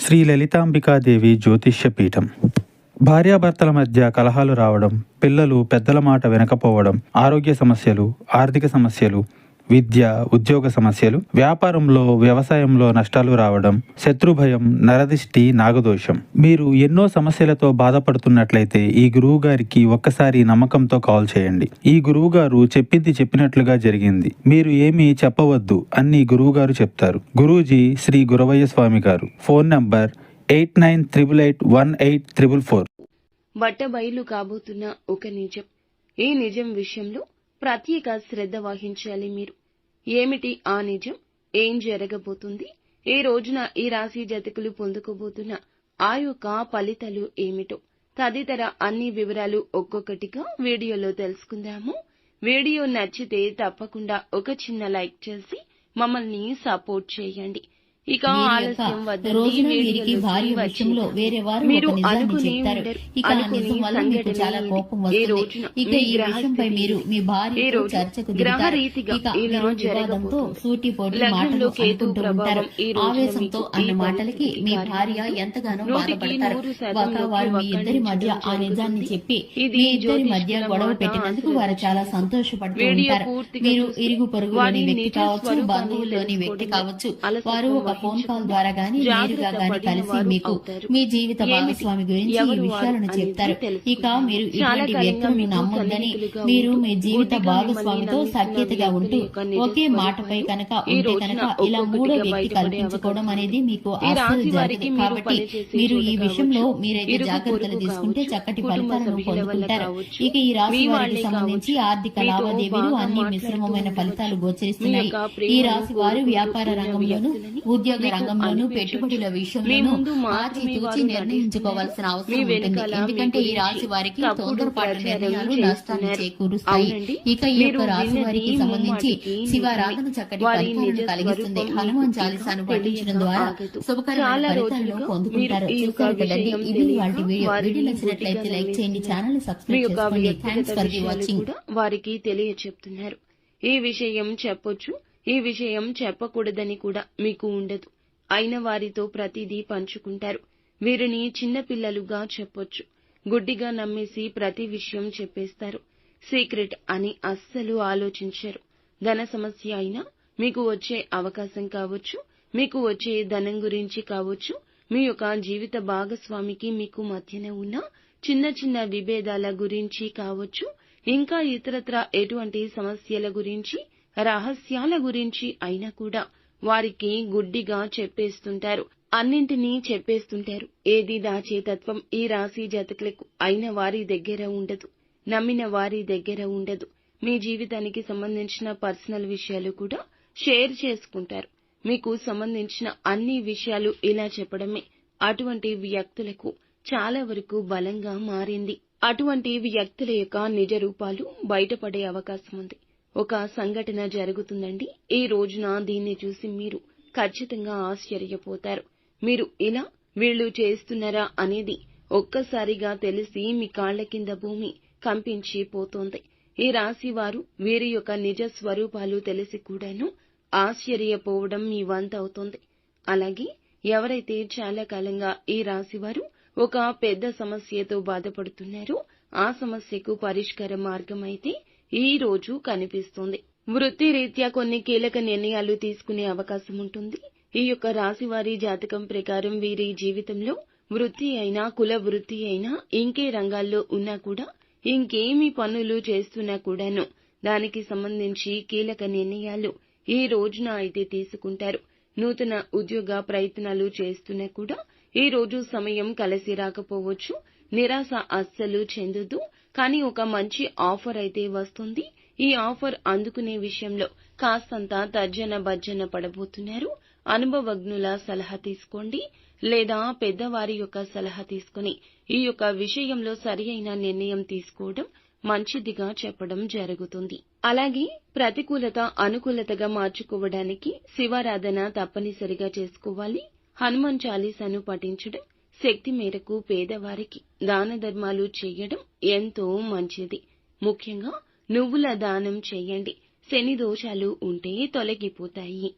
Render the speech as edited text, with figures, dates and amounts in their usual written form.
శ్రీ లలితాంబికాదేవి జ్యోతిష్య పీఠం. భార్యాభర్తల మధ్య కలహాలు రావడం, పిల్లలు పెద్దల మాట వినకపోవడం, ఆరోగ్య సమస్యలు, ఆర్థిక సమస్యలు, విద్య, ఉద్యోగ సమస్యలు, వ్యాపారంలో, వ్యవసాయంలో నష్టాలు రావడం, శత్రుభయం, నరదిష్టి, నాగదోషం. మీరు ఎన్నో సమస్యలతో బాధపడుతున్నట్లయితే ఈ గురువు గారికి ఒక్కసారి నమ్మకంతో కాల్ చేయండి. ఈ గురువు గారు చెప్పింది చెప్పినట్లుగా జరిగింది. మీరు ఏమీ చెప్పవద్దు అన్ని గురువు గారు చెప్తారు. గురూజీ శ్రీ గురవయ్య స్వామి గారు. Phone number 8988818444. బట్టబయలు కాబోతున్న ఒక నిజం. ఈ నిజం విషయంలో ప్రత్యేక శ్రద్ధ వహించాలి మీరు. ఏమిటి ఆ నిజం? ఏం జరగబోతుంది? ఈ రోజున ఈ రాశి జాతకులు పొందుకోబోతున్న ఆ యొక్క ఫలితాలు ఏమిటో తదితర అన్ని వివరాలు ఒక్కొక్కటిగా వీడియోలో తెలుసుకుందాము. వీడియో నచ్చితే తప్పకుండా ఒక చిన్న లైక్ చేసి మమ్మల్ని సపోర్ట్ చేయండి. ఇక ఆలస్యం రోజున వీరికి భార్య విషయంలో వేరే వారు ఒక నిజాన్ని చెప్తారు. ఇక ఆ నిజం వల్ల మీకు చాలా కోపం వస్తుంది. ఇక ఈ విషయంపై మీరు మీ భార్యతో చర్చకు దిగుతారు. ఇక మీరు వివాదంతో సూటిపోటి మాటలు అనుకుంటూ ఉంటారు. ఆవేశంతో అన్న మాటలకి మీ భార్య ఎంతగానో బాధపడతారు. వారు మీ ఇద్దరి మధ్య ఆ నిజాన్ని చెప్పి మీ ఇద్దరి మధ్య గొడవ పెట్టినందుకు వారు చాలా సంతోషపడుతూ ఉంటారు. మీరు ఇరుగు పొరుగులోని వ్యక్తి కావచ్చు, బంధువుల్లోని వ్యక్తి కావచ్చు, వారు ఒక ఫోన్ కాల్ ద్వారా గానీ నేరుగా గానీ కలిసి మీకు మీ జీవిత భాగస్వామి గురించి ఈ విషయాలను చెప్తారు. ఇక మీరు ఇటువంటి వ్యక్తులను నమ్మొద్దని, మీరు మీ జీవిత భాగస్వామితో సఖ్యతగా ఉంటూ ఒకే మాటపై కనుక ఉంటే కనుక ఇలా మూడో వ్యక్తి కల్పించుకోవడం అనేది మీకు అస్సలు జరగదు. కాబట్టి మీరు ఈ విషయంలో మీరైతే జాగ్రత్తలు తీసుకుంటే చక్కటి ఫలితాలను పొందుకుంటారు. ఇక ఈ రాశి వారికి సంబంధించి ఆర్థిక లావాదేవీలు అన్ని మిశ్రమమైన ఫలితాలు గోచరిస్తున్నాయి. ఈ రాశి వారు వ్యాపార రంగంలోనూ ఉద్యోగ రంగంలోనూ పెట్టుబడుల విషయంలోనూ ఆచితూచి నిర్ణయించుకోవాల్సిన అవసరం ఉంటుంది. ఎందుకంటే ఈ రాశి వారికి తొందరపాటు నిర్ణయాలు నష్టాన్ని చేకూరుస్తాయి. ఇక ఈ యొక్క రాశి వారికి సంబంధించి శివారాధన చక్కటి ఫలితాలను కలిగిస్తుంది. హనుమాన్ చాలీసాను పఠించడం ద్వారా శుభకరమైన ఫలితాలను పొందుకుంటారు. చూసారు కదండి, ఇది వాటి వీడియో. వీడియో నచ్చినట్లయితే లైక్ చేయండి, ఛానల్ ని సబ్స్క్రైబ్ చేసుకోండి. Thanks for the watching. వారికి తెలియచెప్తున్నారు. ఈ విషయం చెప్పొచ్చు, ఈ విషయం చెప్పకూడదని కూడా మీకు ఉండదు. అయిన వారితో ప్రతిదీ పంచుకుంటారు. వీరిని చిన్నపిల్లలుగా చెప్పొచ్చు. గుడ్డిగా నమ్మేసి ప్రతి విషయం చెప్పేస్తారు. సీక్రెట్ అని అస్సలు ఆలోచించరు. ధన సమస్య అయినా, మీకు వచ్చే అవకాశం కావచ్చు, మీకు వచ్చే ధనం గురించి కావచ్చు, మీ యొక్క జీవిత భాగస్వామికి మీకు మధ్యన ఉన్న చిన్న చిన్న విభేదాల గురించి కావచ్చు, ఇంకా ఇతరత్ర ఎటువంటి సమస్యల గురించి, రహస్యాల గురించి అయినా కూడా వారికి గుడ్డిగా చెప్పేస్తుంటారు. అన్నింటినీ చెప్పేస్తుంటారు. ఏది దాచేతత్వం ఈ రాశి జాతకులకు అయిన వారి దగ్గర ఉండదు, నమ్మిన వారి దగ్గర ఉండదు. మీ జీవితానికి సంబంధించిన పర్సనల్ విషయాలు కూడా షేర్ చేసుకుంటారు. మీకు సంబంధించిన అన్ని విషయాలు ఇలా చెప్పడమే అటువంటి వ్యక్తులకు చాలా వరకు బలంగా మారింది. అటువంటి వ్యక్తుల యొక్క నిజ రూపాలు బయటపడే అవకాశం ఉంది. ఒక సంఘటన జరుగుతుందండి. ఈ రోజున దీన్ని చూసి మీరు ఖచ్చితంగా ఆశ్చర్యపోతారు. మీరు ఇలా వీళ్ళు చేస్తున్నారా అనేది ఒక్కసారిగా తెలిసి మీ కాళ్ల కింద భూమి కంపించి పోతోంది. ఈ రాశి వారు వీరి యొక్క నిజ స్వరూపాలు తెలిసి కూడాను ఆశ్చర్యపోవడం మీ వంత అవుతోంది. అలాగే ఎవరైతే చాలా కాలంగా ఈ రాశి వారు ఒక పెద్ద సమస్యతో బాధపడుతున్నారో ఆ సమస్యకు పరిష్కార మార్గం అయితే ఈ రోజు కనిపిస్తుంది. వృత్తి రీత్యా కొన్ని కీలక నిర్ణయాలు తీసుకునే అవకాశం ఉంటుంది. ఈ యొక్క రాశి వారి జాతకం ప్రకారం వీరి జీవితంలో వృత్తి అయినా, కుల వృత్తి అయినా, ఇంకే రంగాల్లో ఉన్నా కూడా, ఇంకేమి పనులు చేస్తున్నా కూడాను దానికి సంబంధించి కీలక నిర్ణయాలు ఈ రోజున అయితే తీసుకుంటారు. నూతన ఉద్యోగ ప్రయత్నాలు చేస్తున్నా కూడా ఈ రోజు సమయం కలిసి రాకపోవచ్చు. నిరాశ అస్సలు చెందొద్దు. కానీ ఒక మంచి ఆఫర్ అయితే వస్తుంది. ఈ ఆఫర్ అందుకునే విషయంలో కాస్తంత తర్జన భర్జన పడబోతున్నారు. అనుభవజ్ఞుల సలహా తీసుకోండి, లేదా పెద్దవారి యొక్క సలహా తీసుకుని ఈ యొక్క విషయంలో సరి అయిన నిర్ణయం తీసుకోవడం మంచిదిగా చెప్పడం జరుగుతుంది. అలాగే ప్రతికూలత అనుకూలతగా మార్చుకోవడానికి శివారాధన తప్పనిసరిగా చేసుకోవాలి. హనుమాన్ చాలీసాను పఠించడం, శక్తి మేరకు పేదవారికి దాన ధర్మాలు చేయడం ఎంతో మంచిది. ముఖ్యంగా నువ్వుల దానం చేయండి. శని దోషాలు ఉంటే తొలగిపోతాయి.